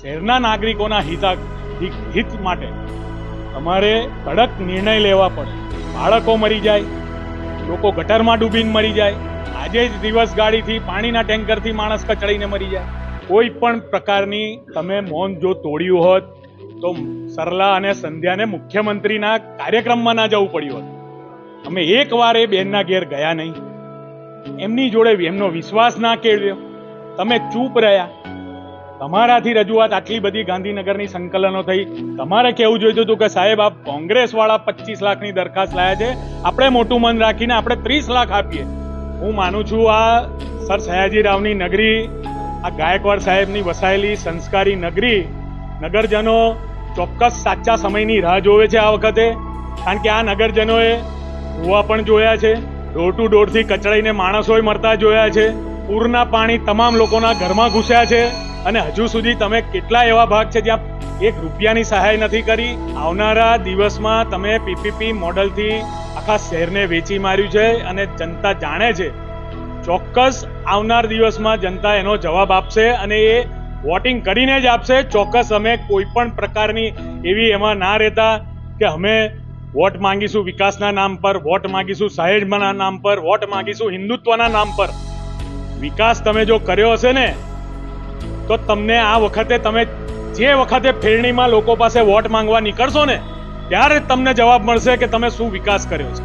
શહેરના નાગરિકોના હિત માટે તમારે કડક નિર્ણય લેવા પડે. બાળકો મરી જાય, લોકો ગટરમાં ડૂબીને મરી જાય, આજે જ દિવસ ગાડીથી પાણીના ટેન્કરથી માણસ કચડીને મરી જાય. કોઈ પણ પ્રકારની તમે મૌન જો તોડ્યું હોત તો સરલા અને સંધ્યાને મુખ્યમંત્રીના કાર્યક્રમમાં ના જવું પડ્યું હોત. અમે એકવાર એ બેનના ઘેર ગયા નહીં, એમની જોડે એમનો વિશ્વાસ ના કેળવ્યો, તમે ચૂપ રહ્યા. તમારાથી રજૂઆત આટલી બધી ગાંધીનગરની સંકલનો થઈ, તમારે કેવું જોઈતું હતું કે સાહેબ આ કોંગ્રેસ વાળા 25 લાખની દરખાસ્ત લાયા છે, આપણે મોટું મન રાખીને આપણે 30 લાખ આપીએ. હું માનું છું આ સર સયાજીરાવની નગરી, આ ગાયકવાડ સાહેબની વસાયેલી સંસ્કારી નગરી, નગરજનો ચોક્કસ સાચા સમયની રાહ જોવે છે આ વખતે. કારણ કે આ નગરજનોએ કૂવા પણ જોયા છે, ડોર ટુ ડોરથી કચડાઈને માણસોય મરતા જોયા છે, પૂરના પાણી તમામ લોકોના ઘરમાં ઘૂસ્યા છે, અને હજુ સુધી તમે કેટલા એવા ભાગ છે જ્યાં 1 રૂપિયાની સહાય નથી કરી. આવનારા દિવસમાં તમે પીપીપી મોડલથી આખા શહેરને વેચી માર્યું છે અને જનતા જાણે છે. ચોક્કસ આવનાર દિવસમાં જનતા એનો જવાબ આપશે અને એ વોટિંગ કરીને જ આપશે. ચોક્કસ અમે કોઈ પણ પ્રકારની એવી એમાં ના રહેતા કે અમે વોટ માંગીશું વિકાસના નામ પર, વોટ માંગીશું સાહેબના નામ પર, વોટ માંગીશું હિન્દુત્વના નામ પર. વિકાસ તમે જો કર્યો હશે ને તો તમને આ વખતે તમે જે વખતે ફેરણીમાં લોકો પાસે વોટ માંગવા નીકળશો ને ત્યારે જ તમને જવાબ મળશે કે તમે શું વિકાસ કર્યો છે.